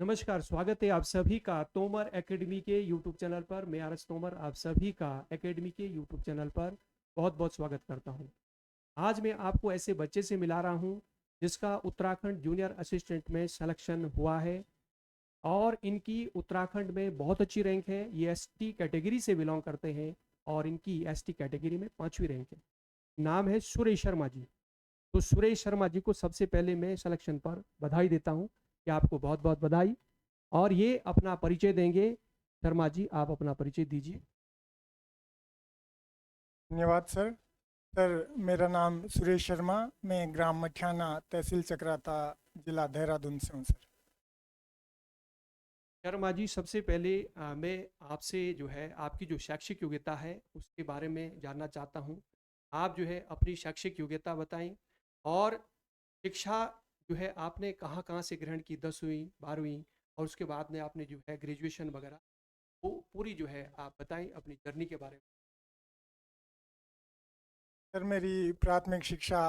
नमस्कार, स्वागत है आप सभी का तोमर एकेडमी के यूट्यूब चैनल पर। मैं आर एस तोमर आप सभी का एकेडमी के यूट्यूब चैनल पर बहुत बहुत स्वागत करता हूं। आज मैं आपको ऐसे बच्चे से मिला रहा हूं जिसका उत्तराखंड जूनियर असिस्टेंट में सिलेक्शन हुआ है और इनकी उत्तराखंड में बहुत अच्छी रैंक है। ये एसटी कैटेगरी से बिलोंग करते हैं और इनकी एसटी कैटेगरी में 5वीं रैंक है। नाम है सुरेश शर्मा जी। तो सुरेश शर्मा जी को सबसे पहले मैं सिलेक्शन पर बधाई देता हूं कि आपको बहुत बहुत बधाई। और ये अपना परिचय देंगे। शर्मा जी, आप अपना परिचय दीजिए। धन्यवाद सर। सर, मेरा नाम सुरेश शर्मा, मैं ग्राम मठियाना, तहसील चक्राता, जिला देहरादून से हूँ सर। शर्मा जी, सबसे पहले मैं आपसे जो है आपकी जो शैक्षिक योग्यता है उसके बारे में जानना चाहता हूँ। आप जो है अपनी शैक्षिक योग्यता बताएं और शिक्षा जो है आपने कहाँ कहाँ से ग्रहण की, 10वीं 12वीं और उसके बाद में आपने जो है ग्रेजुएशन वगैरह, वो पूरी जो है आप बताएं अपनी जर्नी के बारे में। सर, मेरी प्राथमिक शिक्षा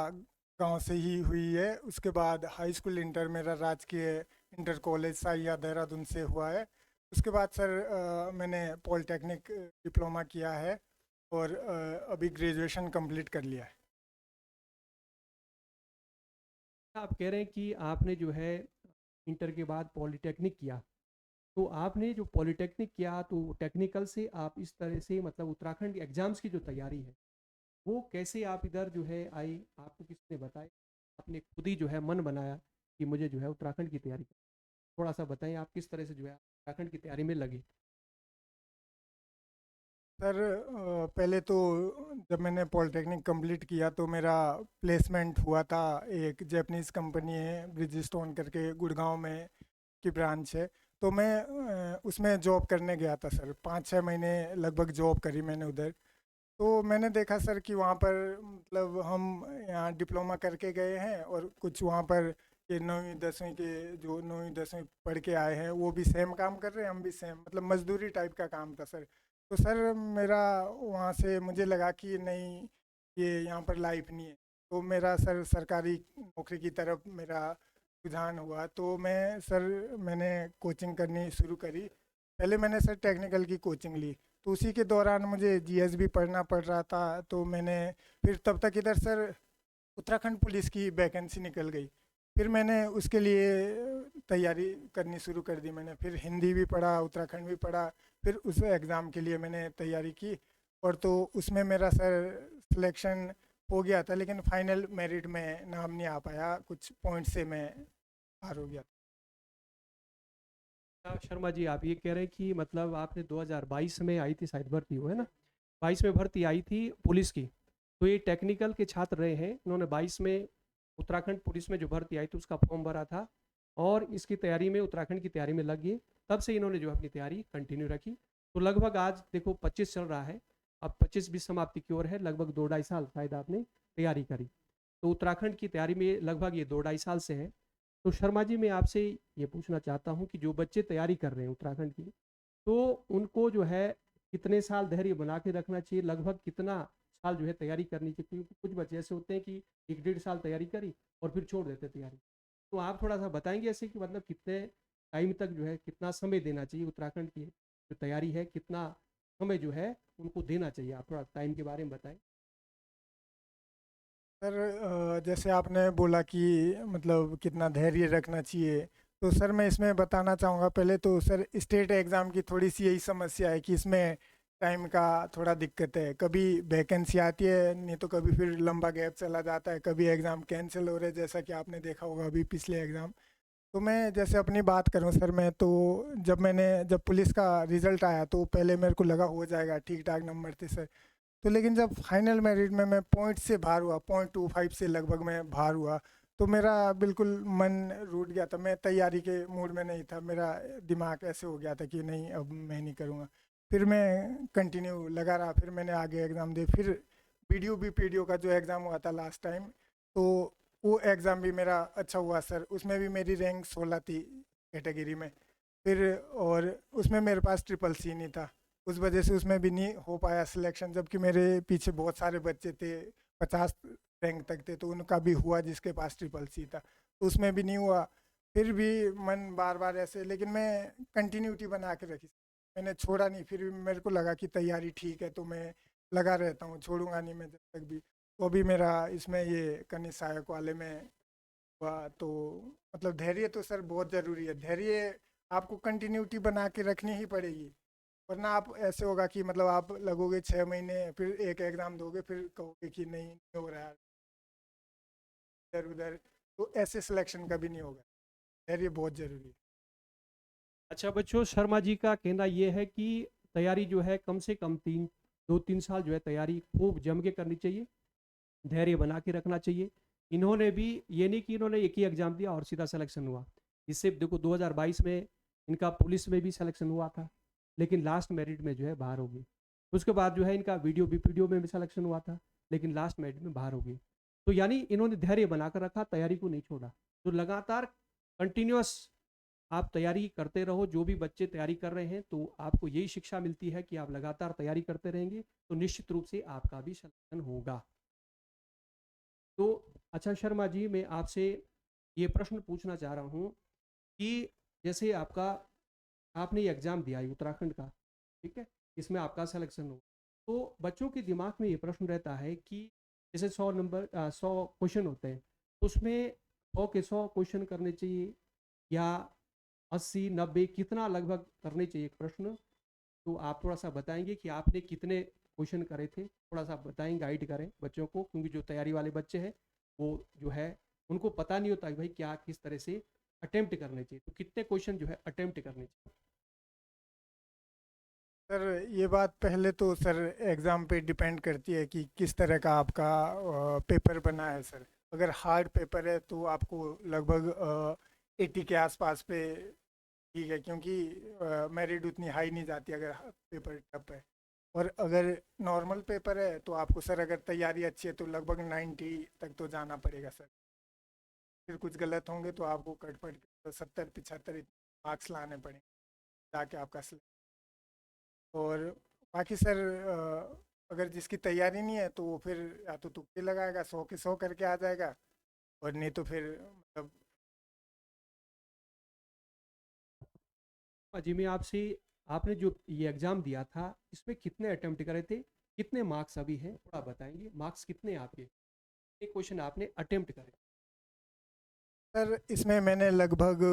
गांव से ही हुई है। उसके बाद हाई स्कूल इंटर मेरा राजकीय इंटर कॉलेज साहिया देहरादून से हुआ है। उसके बाद सर मैंने पॉलिटेक्निक डिप्लोमा किया है और अभी ग्रेजुएशन कंप्लीट कर लिया है। आप कह रहे हैं कि आपने जो है इंटर के बाद पॉलिटेक्निक किया, तो आपने जो पॉलिटेक्निक किया तो टेक्निकल से आप इस तरह से मतलब उत्तराखंड एग्जाम्स की जो तैयारी है वो कैसे आप इधर जो है आई, आपको किसने बताया? आपने खुद ही जो है मन बनाया कि मुझे जो है उत्तराखंड की तैयारी करनी? थोड़ा सा बताएं आप किस तरह से जो है उत्तराखंड की तैयारी में लगे। सर पहले तो जब मैंने पॉलिटेक्निक कंप्लीट किया तो मेरा प्लेसमेंट हुआ था। एक जैपनीज़ कंपनी है ब्रिजस्टोन करके, गुड़गांव में की ब्रांच है। तो मैं उसमें जॉब करने गया था सर। 5-6 महीने लगभग जॉब करी मैंने उधर। तो मैंने देखा सर कि वहाँ पर मतलब हम यहाँ डिप्लोमा करके गए हैं और कुछ वहाँ पर ये 9वीं 10वीं के जो 9वीं 10वीं पढ़ के आए हैं वो भी सेम काम कर रहे हैं, हम भी सेम, मतलब मजदूरी टाइप का काम था सर। तो सर मेरा वहाँ से मुझे लगा कि नहीं, ये यहाँ पर लाइफ नहीं है। तो मेरा सर सरकारी नौकरी की तरफ मेरा रुझान हुआ। तो मैंने कोचिंग करनी शुरू करी। पहले मैंने सर टेक्निकल की कोचिंग ली, तो उसी के दौरान मुझे जीएस भी पढ़ना पड़ रहा था। तो मैंने फिर तब तक इधर सर उत्तराखंड पुलिस की वैकेंसी निकल गई। फिर मैंने उसके लिए तैयारी करनी शुरू कर दी। मैंने फिर हिंदी भी पढ़ा, उत्तराखंड भी पढ़ा। फिर उस एग्ज़ाम के लिए मैंने तैयारी की और तो उसमें मेरा सर सिलेक्शन हो गया था, लेकिन फाइनल मेरिट में नाम नहीं आ पाया, कुछ पॉइंट से मैं पार हो गया। शर्मा जी, आप ये कह रहे हैं कि मतलब आपने 2022 में आई थी शायद भर्ती, हो है ना? 22 में भर्ती आई थी पुलिस की। तो ये टेक्निकल के छात्र रहे हैं, इन्होंने 22 में उत्तराखंड पुलिस में जो भर्ती आई थी उसका फॉर्म भरा था और इसकी तैयारी में उत्तराखंड की तैयारी में लग गए। तब से इन्होंने जो अपनी तैयारी कंटिन्यू रखी। तो लगभग आज देखो 25 चल रहा है, अब 25 भी समाप्ति की ओर है। लगभग 2-2.5 साल शायद आपने तैयारी करी। तो उत्तराखंड की तैयारी में लगभग ये 2-2.5 साल से है। तो शर्मा जी, मैं आपसे ये पूछना चाहता हूँ कि जो बच्चे तैयारी कर रहे हैं उत्तराखंड की, तो उनको जो है कितने साल धैर्य बना के रखना चाहिए, लगभग कितना साल जो है तैयारी करनी चाहिए? क्योंकि कुछ बच्चे ऐसे होते हैं कि 1-1.5 साल तैयारी करी और फिर छोड़ देते तैयारी। तो आप थोड़ा सा बताएंगे ऐसे कि मतलब कितने टाइम तक जो है कितना समय देना चाहिए उत्तराखंड की जो तैयारी है, कितना समय जो है उनको देना चाहिए? आप थोड़ा टाइम के बारे में बताएं। सर जैसे आपने बोला कि मतलब कितना धैर्य रखना चाहिए, तो सर मैं इसमें बताना चाहूँगा। पहले तो सर स्टेट एग्ज़ाम की थोड़ी सी यही समस्या है कि इसमें टाइम का थोड़ा दिक्कत है। कभी वैकेंसी आती है, नहीं तो कभी फिर लंबा गैप चला जाता है, कभी एग्ज़ाम कैंसिल हो रहे हैं, जैसा कि आपने देखा होगा अभी पिछले एग्ज़ाम। तो मैं जैसे अपनी बात करूं सर, मैं तो जब पुलिस का रिज़ल्ट आया तो पहले मेरे को लगा हो जाएगा, ठीक ठाक नंबर थे सर। तो लेकिन जब फाइनल मेरिट में मैं पॉइंट से बाहर हुआ, 0.25 से लगभग मैं बाहर हुआ, तो मेरा बिल्कुल मन रूठ गया था। मैं तैयारी के मूड में नहीं था, मेरा दिमाग ऐसे हो गया था कि नहीं, अब मैं नहीं करूँगा। फिर मैं कंटिन्यू लगा रहा, फिर मैंने आगे एग्ज़ाम दिए। फिर बीडीओ बी पीडीओ का जो एग्ज़ाम हुआ था लास्ट टाइम, तो वो एग्ज़ाम भी मेरा अच्छा हुआ सर। उसमें भी मेरी रैंक 16 थी कैटेगरी में। फिर और उसमें मेरे पास ट्रिपल सी नहीं था, उस वजह से उसमें भी नहीं हो पाया सिलेक्शन। जबकि मेरे पीछे बहुत सारे बच्चे थे, 50 रैंक तक थे, तो उनका भी हुआ जिसके पास ट्रिपल सी था, तो उसमें भी नहीं हुआ। फिर भी मन बार बार ऐसे, लेकिन मैं कंटिन्यूटी बना के रखी, मैंने छोड़ा नहीं। फिर भी मेरे को लगा कि तैयारी ठीक है तो मैं लगा रहता हूँ, छोड़ूंगा नहीं मैं जब तक भी। तो अभी मेरा इसमें ये कन्या सहायक वाले में हुआ। तो मतलब धैर्य तो सर बहुत ज़रूरी है। धैर्य आपको कंटिन्यूटी बना के रखनी ही पड़ेगी, वरना आप ऐसे होगा कि मतलब आप लगोगे 6 महीने, फिर एक एग्ज़ाम दोगे, फिर कहोगे कि नहीं नहीं हो रहा है इधर उधर, तो ऐसे सिलेक्शन कभी नहीं होगा। धैर्य बहुत ज़रूरी है। अच्छा बच्चों, शर्मा जी का कहना ये है कि तैयारी जो है कम से कम 2-3 साल जो है तैयारी खूब जम के करनी चाहिए, धैर्य बना के रखना चाहिए। इन्होंने भी ये नहीं कि इन्होंने एक ही एग्जाम दिया और सीधा सिलेक्शन हुआ। इससे देखो 2022 में इनका पुलिस में भी सिलेक्शन हुआ था, लेकिन लास्ट मेरिट में जो है बाहर हो गई। उसके बाद जो है इनका वीडियो में भी सिलेक्शन हुआ था, लेकिन लास्ट मेरिट में बाहर हो गई। तो यानी इन्होंने धैर्य बनाकर रखा, तैयारी को नहीं छोड़ा। तो लगातार कंटिन्यूअस आप तैयारी करते रहो। जो भी बच्चे तैयारी कर रहे हैं तो आपको यही शिक्षा मिलती है कि आप लगातार तैयारी करते रहेंगे तो निश्चित रूप से आपका भी सिलेक्शन होगा। तो अच्छा शर्मा जी, मैं आपसे ये प्रश्न पूछना चाह रहा हूँ कि जैसे आपने ये एग्ज़ाम दिया है उत्तराखंड का, ठीक है, इसमें आपका सिलेक्शन हो, तो बच्चों के दिमाग में ये प्रश्न रहता है कि जैसे 100 क्वेश्चन होते हैं, उसमें 100 के 100 क्वेश्चन करने चाहिए या 80-90 कितना लगभग करने चाहिए एक प्रश्न? तो आप थोड़ा सा बताएंगे कि आपने कितने क्वेश्चन करे थे, थोड़ा सा बताएं, गाइड करें बच्चों को, क्योंकि जो तैयारी वाले बच्चे हैं वो जो है उनको पता नहीं होता कि भाई क्या किस तरह से अटेम्प्ट करने चाहिए, तो कितने क्वेश्चन जो है अटेम्प्ट करने चाहिए। सर ये बात पहले तो सर एग्ज़ाम पे डिपेंड करती है कि किस तरह का आपका पेपर बना है सर। अगर हार्ड पेपर है तो आपको लगभग 80 के आसपास पे ठीक है, क्योंकि मेरिट उतनी हाई नहीं जाती अगर पेपर टफ है। और अगर नॉर्मल पेपर है तो आपको सर अगर तैयारी अच्छी है तो लगभग 90 तक तो जाना पड़ेगा सर। फिर कुछ गलत होंगे तो आपको कट पट के 70-75 मार्क्स लाने पड़ेंगे ताकि आपका और बाकी सर अगर जिसकी तैयारी नहीं है तो वो फिर या तो तुक्के लगाएगा, 100 के 100 करके आ जाएगा, और नहीं तो फिर मतलब हाँ जी, मैं आपसे, आपने जो ये एग्ज़ाम दिया था इसमें कितने अटेम्प्ट करे थे, कितने मार्क्स अभी हैं थोड़ा बताएंगे, मार्क्स कितने आपके, एक क्वेश्चन आपने अटेम्प्ट करे। सर इसमें मैंने लगभग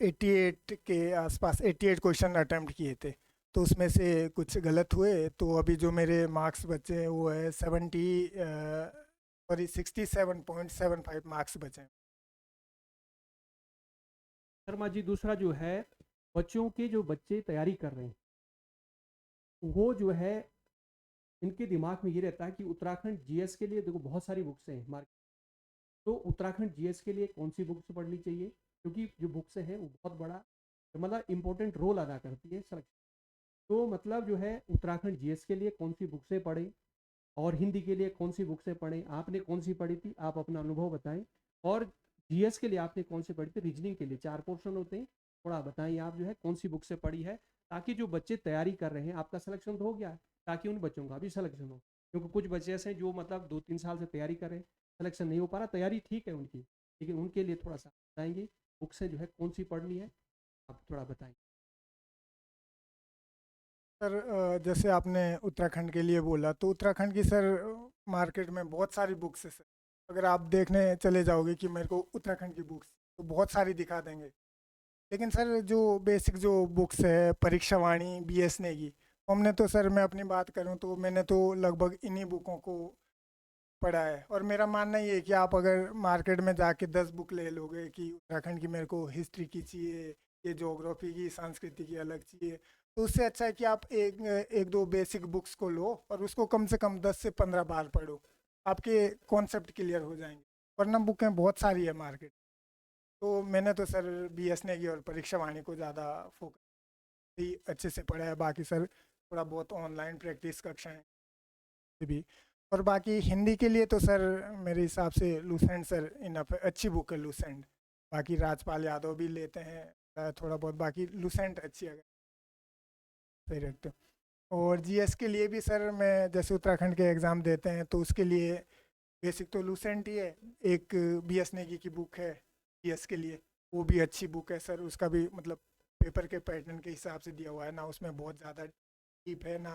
88 के आसपास 88 क्वेश्चन अटेम्प्ट किए थे। तो उसमें से कुछ गलत हुए, तो अभी जो मेरे मार्क्स बचे हैं वो है 67.75 मार्क्स बचे हैं। शर्मा जी, दूसरा जो है बच्चों के, जो बच्चे तैयारी कर रहे हैं वो जो है इनके दिमाग में ये रहता है कि उत्तराखंड जीएस के लिए देखो बहुत सारी बुक्स हैं मार्केट, तो उत्तराखंड जीएस के लिए कौन सी बुक्स पढ़नी चाहिए, क्योंकि जो बुक्स हैं वो बहुत बड़ा मतलब इंपॉर्टेंट रोल अदा करती है सिलेक्शन। तो मतलब जो है उत्तराखंड जीएस के लिए कौन सी बुक्सें पढ़ें और हिंदी के लिए कौन सी बुक्सें पढ़ें, आपने कौन सी पढ़ी थी, आप अपना अनुभव बताएं। और जीएस के लिए आपने कौन सी पढ़ी थी, रीजनिंग के लिए 4 पोर्शन होते हैं, थोड़ा बताएं आप जो है कौन सी बुक से पढ़ी है, ताकि जो बच्चे तैयारी कर रहे हैं, आपका सिलेक्शन तो हो गया है, ताकि उन बच्चों का भी सिलेक्शन हो। क्योंकि कुछ बच्चे ऐसे हैं जो मतलब 2-3 साल से तैयारी कर रहे हैं, सिलेक्शन नहीं हो पा रहा, तैयारी ठीक है उनकी, लेकिन उनके लिए थोड़ा सा बताएंगे बुक से जो है कौन सी पढ़नी है, आप थोड़ा बताएं। सर जैसे आपने उत्तराखंड के लिए बोला, तो उत्तराखंड की सर मार्केट में बहुत सारी बुक्स है सर। अगर आप देखने चले जाओगे कि मेरे को उत्तराखंड की बुक्स, तो बहुत सारी दिखा देंगे। लेकिन सर जो बेसिक जो बुक्स है परीक्षा वाणी बीएस ने की, हमने तो सर, मैं अपनी बात करूं तो मैंने तो लगभग इन्हीं बुकों को पढ़ा है। और मेरा मानना ये है कि आप अगर मार्केट में जाके 10 बुक ले लोगे कि उत्तराखंड की मेरे को हिस्ट्री की चाहिए, ये ज्योग्राफी की संस्कृति की अलग चाहिए, तो उससे अच्छा है कि आप एक दो बेसिक बुक्स को लो और उसको कम से कम 10 से 15 बार पढ़ो, आपके कॉन्सेप्ट क्लियर हो जाएंगे। वरना बुकें बहुत सारी है मार्केट। तो मैंने तो सर बीएस ने की और परीक्षा वाणी को ज़्यादा फोकस ही अच्छे से पढ़ा है। बाकी सर थोड़ा बहुत ऑनलाइन प्रैक्टिस कक्षाएं भी। और बाकी हिंदी के लिए तो सर मेरे हिसाब से लूसेंट सर इनफ है, अच्छी बुक है लूसेंट। बाकी राजपाल यादव भी लेते हैं थोड़ा बहुत, बाकी लूसेंट अच्छी है, अगर सही रखते हो। और जीएस के लिए भी सर मैं, जैसे उत्तराखंड के एग्ज़ाम देते हैं तो उसके लिए बेसिक तो लूसेंट ही है। एक बीएस नेगी की बुक है जीएस के लिए, वो भी अच्छी बुक है सर, उसका भी मतलब पेपर के पैटर्न के हिसाब से दिया हुआ है ना, उसमें बहुत ज़्यादा डीप है ना,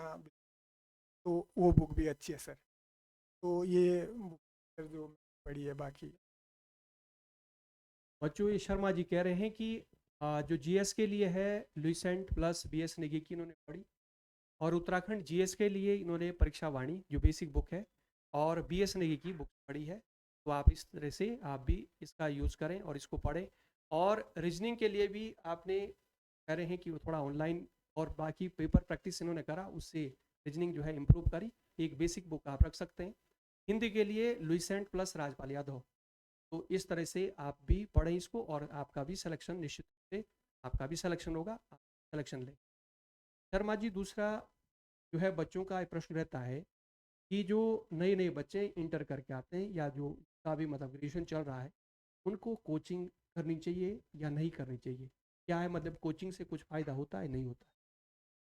तो वो बुक भी अच्छी है सर। तो ये बुक सर जो पढ़ी है बाकी। बच्चों ये शर्मा जी कह रहे हैं कि जो जीएस के लिए है लुसेंट प्लस बीएस नेगी की इन्होंने पढ़ी, और उत्तराखंड जीएस के लिए इन्होंने परीक्षा वाणी जो बेसिक बुक है और बीएस नेगी की बुक पढ़ी है। तो आप इस तरह से आप भी इसका यूज़ करें और इसको पढ़ें। और रीजनिंग के लिए भी आपने कह रहे हैं कि वो थोड़ा ऑनलाइन और बाकी पेपर प्रैक्टिस इन्होंने करा, उससे रीजनिंग जो है इम्प्रूव करी। एक बेसिक बुक आप रख सकते हैं। हिंदी के लिए लुसेंट प्लस राजपाल यादव। तो इस तरह से आप भी पढ़ें इसको और आपका भी सिलेक्शन निश्चित रूप से आपका भी सिलेक्शन होगा, आप सिलेक्शन लें। शर्मा जी दूसरा जो है बच्चों का एक प्रश्न रहता है कि जो नए नए बच्चे इंटर करके आते हैं या जो का भी मतलब ग्रेजुएशन चल रहा है, उनको कोचिंग करनी चाहिए या नहीं करनी चाहिए? क्या है मतलब कोचिंग से कुछ फ़ायदा होता है नहीं होता है?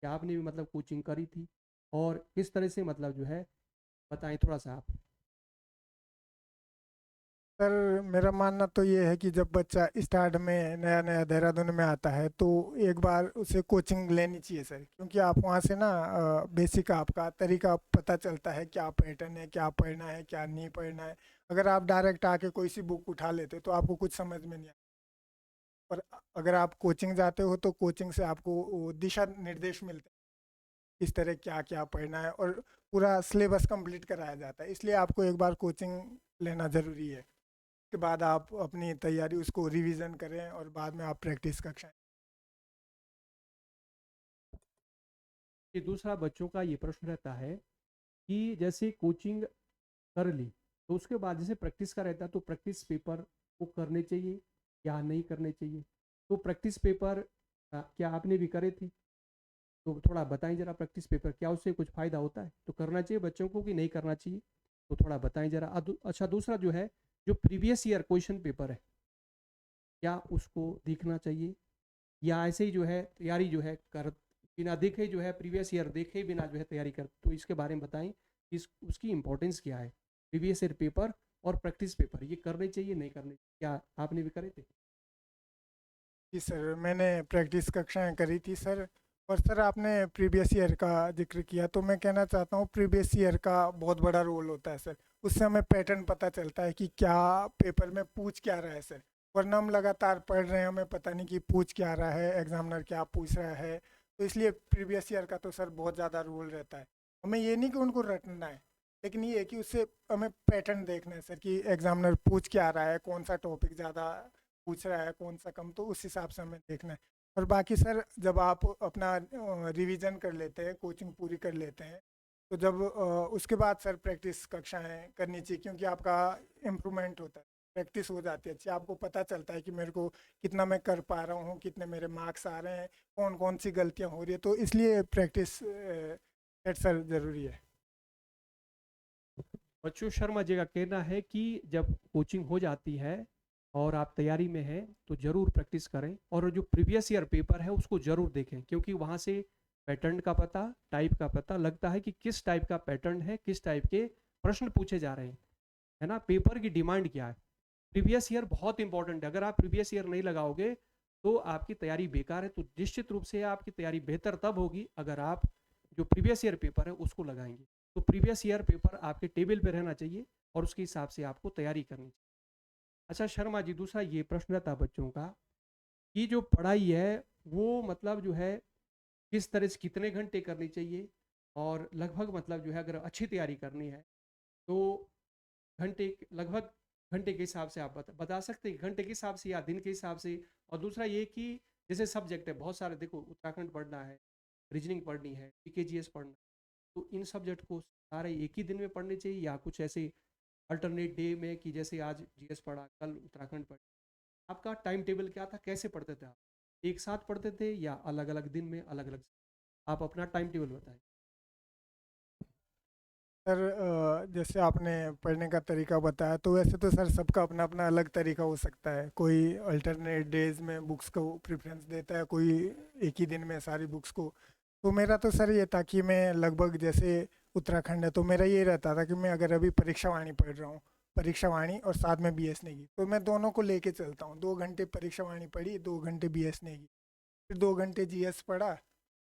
क्या आपने भी मतलब कोचिंग करी थी और किस तरह से मतलब जो है बताएं थोड़ा सा आप। सर मेरा मानना तो ये है कि जब बच्चा स्टार्ट में नया नया देहरादून में आता है तो एक बार उसे कोचिंग लेनी चाहिए सर, क्योंकि आप वहाँ से ना बेसिक आपका तरीका पता चलता है, क्या पैटर्न है, क्या पढ़ना है, क्या नहीं पढ़ना है। अगर आप डायरेक्ट आके कोई सी बुक उठा लेते तो आपको कुछ समझ में नहीं आता। पर अगर आप कोचिंग जाते हो तो कोचिंग से आपको वो दिशा निर्देश मिलते हैं, किस तरह क्या क्या पढ़ना है, और पूरा सिलेबस कंप्लीट कराया जाता है। इसलिए आपको एक बार कोचिंग लेना ज़रूरी है। के बाद आप अपनी तैयारी उसको रिवीजन करें और बाद में आप प्रैक्टिस कक्षाएं। कि दूसरा बच्चों का ये प्रश्न रहता है कि जैसे कोचिंग कर ली तो उसके बाद जैसे प्रैक्टिस का रहता है, तो प्रैक्टिस पेपर को करने चाहिए या नहीं करने चाहिए? तो प्रैक्टिस पेपर क्या आपने भी करे थे? तो थोड़ा बताएं जरा, प्रैक्टिस पेपर क्या उससे कुछ फ़ायदा होता है? तो करना चाहिए बच्चों को कि नहीं करना चाहिए? तो थोड़ा बताएं जरा। अच्छा दूसरा जो है, जो प्रीवियस ईयर क्वेश्चन पेपर है, क्या उसको देखना चाहिए या ऐसे ही जो है तैयारी जो है कर बिना देखे जो है प्रीवियस ईयर देखे बिना जो है तैयारी कर? तो इसके बारे में बताएं कि उसकी इम्पोर्टेंस क्या है, प्रीवियस ईयर पेपर और प्रैक्टिस पेपर ये करने चाहिए नहीं करने चाहिए? क्या आपने भी करे थे? जी सर, मैंने प्रैक्टिस कक्षाएं करी थी सर। और सर आपने प्रीवियस ईयर का जिक्र किया तो मैं कहना चाहता हूँ प्रीवियस ईयर का बहुत बड़ा रोल होता है सर। उससे हमें पैटर्न पता चलता है कि क्या पेपर में पूछ क्या रहा है सर। वरना हम लगातार पढ़ रहे हैं, हमें पता नहीं कि पूछ क्या रहा है, एग्जामिनर क्या पूछ रहा है। तो इसलिए प्रीवियस ईयर का तो सर बहुत ज़्यादा रोल रहता है। हमें ये नहीं कि उनको रटना है, लेकिन ये है कि उससे हमें पैटर्न देखना है सर कि एग्जामिनर पूछ क्या रहा है, कौन सा टॉपिक ज़्यादा पूछ रहा है, कौन सा कम, तो उस हिसाब से हमें देखना है। और बाकी सर जब आप अपना रिवीजन कर लेते हैं, कोचिंग पूरी कर लेते हैं, तो जब उसके बाद सर प्रैक्टिस कक्षाएं करनी चाहिए, क्योंकि आपका इम्प्रूवमेंट होता है, प्रैक्टिस हो जाती है अच्छी, आपको पता चलता है कि मेरे को कितना मैं कर पा रहा हूँ, कितने मेरे मार्क्स आ रहे हैं, कौन कौन सी गलतियाँ हो रही है। तो इसलिए प्रैक्टिस सर ज़रूरी है। बच्चों शर्मा जी का कहना है कि जब कोचिंग हो जाती है और आप तैयारी में हैं तो ज़रूर प्रैक्टिस करें और जो प्रीवियस ईयर पेपर है उसको ज़रूर देखें, क्योंकि वहाँ से पैटर्न का पता, टाइप का पता लगता है कि किस टाइप का पैटर्न है, किस टाइप के प्रश्न पूछे जा रहे हैं, है ना? पेपर की डिमांड क्या है? प्रीवियस ईयर बहुत इंपॉर्टेंट है। अगर आप प्रीवियस ईयर नहीं लगाओगे तो आपकी तैयारी बेकार है। तो निश्चित रूप से आपकी तैयारी बेहतर तब होगी अगर आप जो प्रीवियस ईयर पेपर है उसको लगाएंगे। तो प्रीवियस ईयर पेपर आपके टेबल पे रहना चाहिए और उसके हिसाब से आपको तैयारी करनी चाहिए। अच्छा शर्मा जी दूसरा ये प्रश्न था बच्चों का कि जो पढ़ाई है वो मतलब जो है किस तरह से कितने घंटे करनी चाहिए, और लगभग मतलब जो है अगर अच्छी तैयारी करनी है तो घंटे लगभग घंटे के हिसाब से आप बता सकते हैं, घंटे के हिसाब से या दिन के हिसाब से? और दूसरा ये कि जैसे सब्जेक्ट है बहुत सारे, देखो उत्तराखंड पढ़ना है, रीजनिंग पढ़नी है, पीकेजीएस पढ़ना है, तो इन सब्जेक्ट को सारे एक ही दिन में पढ़ने चाहिए या कुछ ऐसे अल्टरनेट डे में कि जैसे आज जीएस पढ़ा कल उत्तराखंड पढ़ा? आपका टाइम टेबल क्या था, कैसे पढ़ते थे आप? एक साथ पढ़ते थे या अलग अलग दिन में अलग अलग? आप अपना टाइम टेबल बताएं। सर जैसे आपने पढ़ने का तरीका बताया, तो वैसे तो सर सबका अपना अपना अलग तरीका हो सकता है। कोई अल्टरनेट डेज में बुक्स को प्रेफरेंस देता है, कोई एक ही दिन में सारी बुक्स को। तो मेरा तो सर ये था कि मैं लगभग जैसे उत्तराखंड है तो मेरा ये रहता था कि मैं अगर अभी परीक्षा वाणी पढ़ रहा हूँ परीक्षा वाणी और साथ में बीएस नेगी, तो मैं दोनों को लेके चलता हूँ। 2 घंटे परीक्षा वाणी पढ़ी, 2 घंटे बीएस नेगी, फिर 2 घंटे जीएस पढ़ा,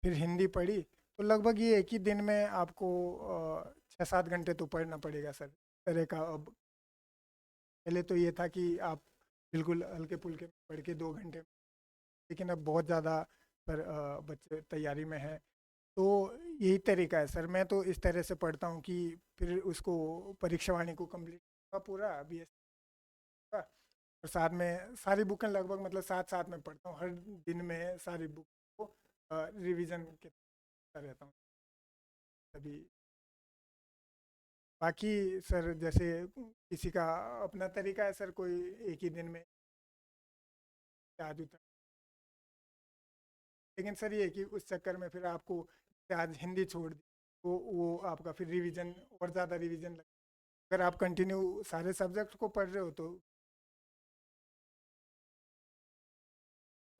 फिर हिंदी पढ़ी। तो लगभग ये एक ही दिन में आपको 6-7 घंटे तो पढ़ना पड़ेगा सर, इस तरह का। अब पहले तो ये था कि आप बिल्कुल हल्के फुल्के पढ़ के 2 घंटे, लेकिन अब बहुत ज़्यादा सर बच्चे तैयारी में हैं, तो यही तरीका है सर। मैं तो इस तरह से पढ़ता हूँ कि फिर उसको परीक्षा वाणी को कंप्लीट पूरा बीएस का, और साथ में सारी बुकें लगभग मतलब साथ साथ में पढ़ता हूँ हर दिन में, सारी बुक को रिवीजन करता रहता हूँ अभी। बाकी सर जैसे किसी का अपना तरीका है सर, कोई एक ही दिन में आज उतर, लेकिन सर ये है कि उस चक्कर में फिर आपको आज हिंदी छोड़ दी तो वो आपका फिर रिवीजन और ज़्यादा रिवीजन लग, अगर आप कंटिन्यू सारे सब्जेक्ट को पढ़ रहे हो तो।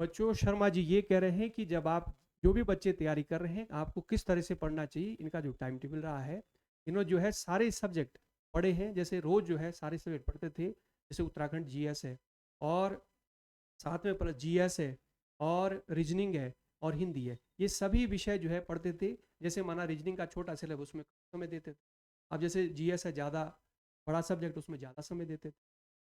बच्चों, शर्मा जी ये कह रहे हैं कि जब आप, जो भी बच्चे तैयारी कर रहे हैं, आपको किस तरह से पढ़ना चाहिए। इनका जो टाइम टेबल रहा है, इन्होंने जो है सारे सब्जेक्ट पढ़े हैं। जैसे रोज जो है सारे सब्जेक्ट पढ़ते थे, जैसे उत्तराखंड जीएस है, और साथ में प्लस जीएस है, और रीजनिंग है, और हिंदी है। ये सभी विषय जो है पढ़ते थे। जैसे माना रीजनिंग का छोटा सिलेबस उसमें समय देते थे, अब जैसे जीएस है ज़्यादा बड़ा सब्जेक्ट, उसमें ज़्यादा समय देते थे।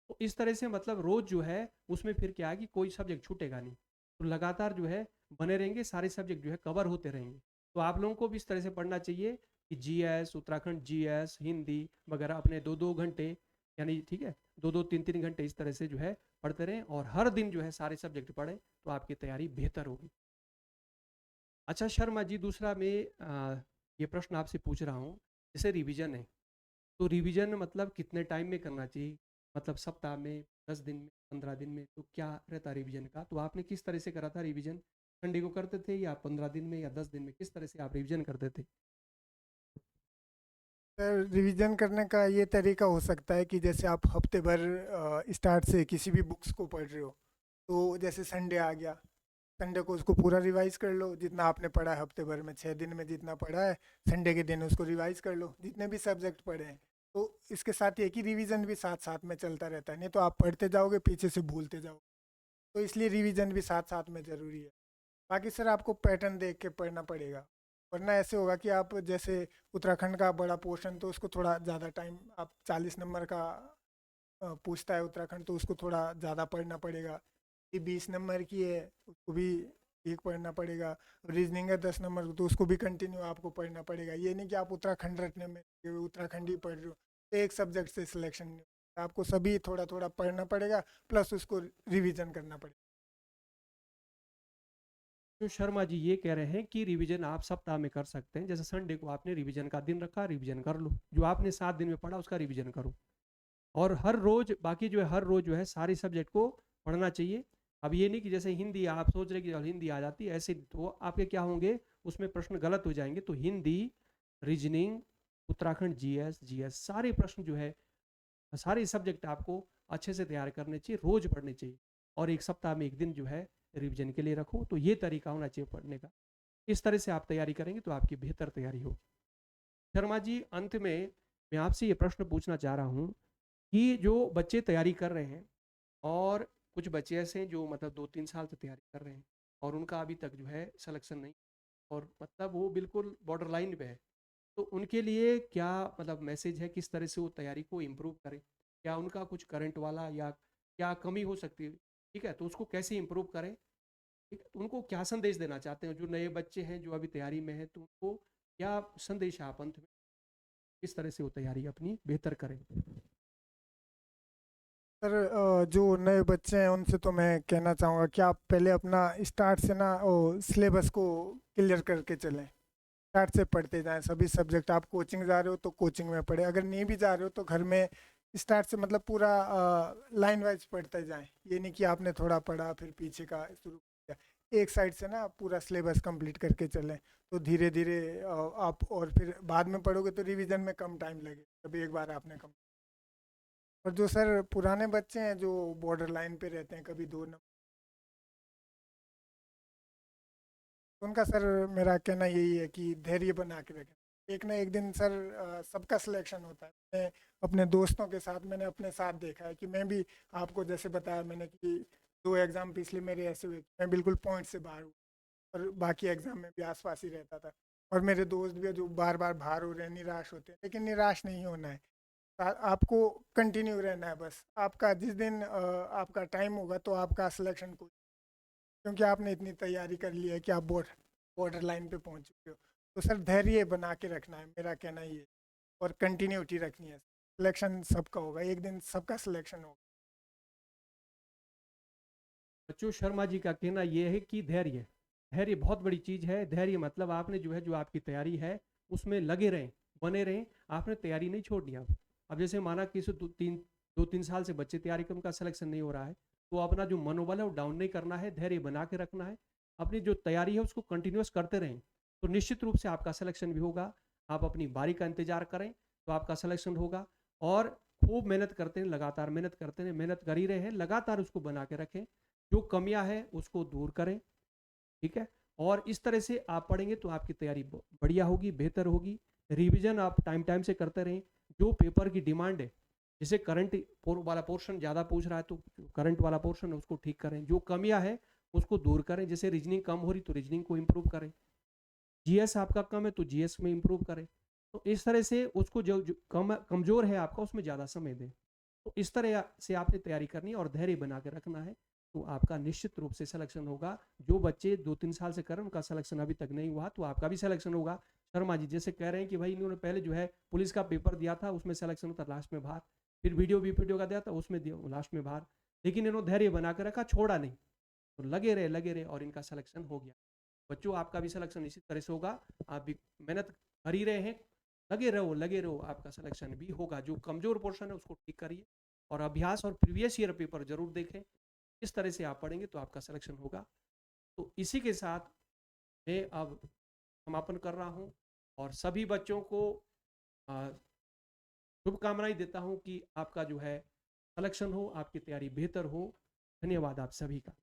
तो इस तरह से मतलब रोज जो है उसमें फिर क्या है कि कोई सब्जेक्ट छूटेगा नहीं, तो लगातार जो है बने रहेंगे, सारे सब्जेक्ट जो है कवर होते रहेंगे। तो आप लोगों को भी इस तरह से पढ़ना चाहिए कि जीएस, उत्तराखंड जीएस, हिंदी वगैरह अपने 2-2 घंटे, यानी ठीक है 2-2 3-3 घंटे इस तरह से जो है पढ़ते रहें, और हर दिन जो है सारे सब्जेक्ट पढ़ें, तो आपकी तैयारी बेहतर होगी। अच्छा शर्मा जी, दूसरा मैं ये प्रश्न आपसे पूछ रहा हूँ, जैसे रिवीजन है, तो रिवीजन मतलब कितने टाइम में करना चाहिए, मतलब सप्ताह में, 10 दिन में, 15 दिन में, तो क्या रहता है रिवीजन का। तो आपने किस तरह से करा था रिवीजन, संडे को करते थे या 15 दिन में या 10 दिन में, किस तरह से आप रिवीजन करते थे। सर रिवीजन करने का ये तरीका हो सकता है कि जैसे आप हफ्ते भर स्टार्ट से किसी भी बुक्स को पढ़ रहे हो, तो जैसे संडे आ गया, संडे को उसको पूरा रिवाइज कर लो, जितना आपने पढ़ा है हफ्ते भर में 6 दिन में जितना पढ़ा है, संडे के दिन उसको रिवाइज कर लो जितने भी सब्जेक्ट पढ़े हैं। तो इसके साथ एक ही रिवीजन भी साथ साथ में चलता रहता है, नहीं तो आप पढ़ते जाओगे पीछे से भूलते जाओगे, तो इसलिए रिवीजन भी साथ साथ में ज़रूरी है। बाकी सर आपको पैटर्न देख के पढ़ना पड़ेगा, वरना ऐसे होगा कि आप जैसे उत्तराखंड का बड़ा पोर्शन तो उसको थोड़ा ज़्यादा टाइम, आप 40 नंबर का पूछता है उत्तराखंड, तो उसको थोड़ा ज़्यादा पढ़ना पड़ेगा। ये 20 नंबर की है, उसको भी ठीक पढ़ना पड़ेगा। रीजनिंग है 10 नंबर की, तो उसको भी कंटिन्यू आपको पढ़ना पड़ेगा। ये नहीं कि आप उत्तराखंड रटने में उत्तराखंड ही पढ़ रहे हो, तो एक सब्जेक्ट से सिलेक्शन नहीं होता, आपको सभी थोड़ा थोड़ा पढ़ना पड़ेगा, प्लस उसको रिविजन करना पड़ेगा। तो शर्मा जी ये कह रहे हैं कि रिवीजन आप सप्ताह में कर सकते हैं, जैसे संडे को आपने रिवीजन का दिन रखा, रिवीजन कर लो, जो आपने 7 दिन में पढ़ा उसका रिवीजन करो, और हर रोज बाकी जो है हर रोज जो है सारे सब्जेक्ट को पढ़ना चाहिए। अब ये नहीं कि जैसे हिंदी आप सोच रहे कि हिंदी आ जाती है ऐसे, तो आपके क्या होंगे, उसमें प्रश्न गलत हो जाएंगे। तो Hindi, reasoning, Uttarakhand GS, GS सारे प्रश्न जो है, सारे सब्जेक्ट आपको अच्छे से तैयार करने चाहिए, रोज पढ़ने चाहिए, और एक सप्ताह में एक दिन जो है रिविजन के लिए रखो। तो ये तरीका होना चाहिए पढ़ने का। इस तरह से आप तैयारी करेंगे तो आपकी बेहतर तैयारी हो। शर्मा जी, अंत में मैं आपसे ये प्रश्न पूछना चाह रहा हूँ कि जो बच्चे तैयारी कर रहे हैं, और कुछ बच्चे ऐसे हैं जो मतलब 2-3 साल से तैयारी कर रहे हैं, और उनका अभी तक जो है सिलेक्शन नहीं, और मतलब वो बिल्कुल बॉर्डर लाइन पे है, तो उनके लिए क्या मतलब मैसेज है, किस तरह से वो तैयारी को इम्प्रूव करें, क्या उनका कुछ करंट वाला या क्या कमी हो सकती है, ठीक है, तो उसको कैसे इम्प्रूव करें, ठीक है, तो उनको क्या संदेश देना चाहते हैं जो नए बच्चे हैं जो अभी तैयारी में है, तो उनको क्या संदेश है आप अंत में, किस तरह से वो तैयारी अपनी बेहतर करें। सर जो नए बच्चे हैं उनसे तो मैं कहना चाहूँगा कि आप पहले अपना स्टार्ट से ना वो सिलेबस को क्लियर करके चलें, स्टार्ट से पढ़ते जाएं सभी सब्जेक्ट। आप कोचिंग जा रहे हो तो कोचिंग में पढ़े, अगर नहीं भी जा रहे हो तो घर में स्टार्ट से मतलब पूरा लाइन वाइज पढ़ते जाएं। ये नहीं कि आपने थोड़ा पढ़ा फिर पीछे का शुरू किया, एक साइड से ना पूरा सिलेबस कंप्लीट करके चलें, तो धीरे धीरे आप और फिर बाद में पढ़ोगे तो रिवीजन में कम टाइम लगे, कभी एक बार आपने कम। और जो सर पुराने बच्चे हैं जो बॉर्डर लाइन पे रहते हैं, कभी 2 नंबर, उनका सर मेरा कहना यही है कि धैर्य बना के रखें। एक ना एक दिन सर सबका सिलेक्शन होता है। मैं अपने दोस्तों के साथ, मैंने अपने साथ देखा है कि मैं भी, आपको जैसे बताया मैंने कि 2 एग्ज़ाम पिछले मेरे ऐसे हुए, मैं बिल्कुल पॉइंट से बाहर हूँ और बाकी एग्ज़ाम में भी आसपास ही रहता था। और मेरे दोस्त भी हैं जो बार बार बाहर हो रहे हैं, निराश होते हैं, लेकिन निराश नहीं होना है। आपको कंटिन्यू रहना है बस। आपका जिस दिन आपका टाइम होगा तो आपका सिलेक्शन को, क्योंकि आपने इतनी तैयारी कर ली है कि आप बॉर्डर लाइन पे पहुंच चुके हो। तो सर धैर्य बना के रखना है, मेरा कहना ये है। और कंटिन्यूटी रखनी है। सिलेक्शन सबका होगा, एक दिन सबका सिलेक्शन होगा। बच्चों, शर्मा जी का कहना यह है कि धैर्य, धैर्य बहुत बड़ी चीज है। धैर्य मतलब आपने जो है, जो आपकी तैयारी है उसमें लगे रहें, बने रहें। आपने तैयारी नहीं छोड़नी। अब जैसे माना कि 2-3 साल से बच्चे तैयारी कर, उनका सिलेक्शन नहीं हो रहा है, तो अपना जो मनोबल है वो डाउन नहीं करना है, धैर्य बना के रखना है। अपनी जो तैयारी है उसको कंटिन्यूस करते रहें, तो निश्चित रूप से आपका सिलेक्शन भी होगा। आप अपनी बारी का इंतजार करें तो आपका सिलेक्शन होगा। और खूब मेहनत करते हैं, लगातार मेहनत करते हैं, मेहनत कर ही रहे हैं, लगातार उसको बना के रखें। जो कमियां हैं उसको दूर करें, ठीक है। और इस तरह से आप पढ़ेंगे तो आपकी तैयारी बढ़िया होगी, बेहतर होगी। रिवीजन आप टाइम टाइम से करते रहें। जो पेपर की डिमांड है, जैसे करंट वाला पोर्शन ज़्यादा पूछ रहा है तो करंट वाला पोर्शन है उसको ठीक करें। जो कमियां है उसको दूर करें। जैसे रीजनिंग कम हो रही तो रीजनिंग को इम्प्रूव करें। जीएस आपका कम है तो जीएस में इम्प्रूव करें। तो इस तरह से उसको जो कमजोर है आपका, उसमें ज़्यादा समय दें। तो इस तरह से आपने तैयारी करनी है और धैर्य बना के रखना है, तो आपका निश्चित रूप से सिलेक्शन होगा। जो बच्चे 2-3 साल से कर रहे हैं उनका सिलेक्शन अभी तक नहीं हुआ, तो आपका भी सिलेक्शन होगा। शर्मा जी जैसे कह रहे हैं कि भाई इन्होंने पहले जो है पुलिस का पेपर दिया था, उसमें सिलेक्शन होता लास्ट में बाहर, फिर वीडियो का दिया था उसमें दिया लास्ट में बाहर, लेकिन इन्होंने धैर्य बना के रखा, छोड़ा नहीं। तो लगे रहे और इनका सिलेक्शन हो गया। बच्चों, आपका भी सिलेक्शन इसी तरह से होगा। आप भी मेहनत कर ही रहे हैं, लगे रहो, आपका सिलेक्शन भी होगा। जो कमजोर पोर्शन है उसको ठीक करिए और अभ्यास और प्रीवियस ईयर पेपर जरूर देखें। इस तरह से आप पढ़ेंगे तो आपका सिलेक्शन होगा। तो इसी के साथ मैं अब समापन कर रहा हूं और सभी बच्चों को शुभकामनाएं देता हूं कि आपका जो है सिलेक्शन हो, आपकी तैयारी बेहतर हो। धन्यवाद आप सभी का।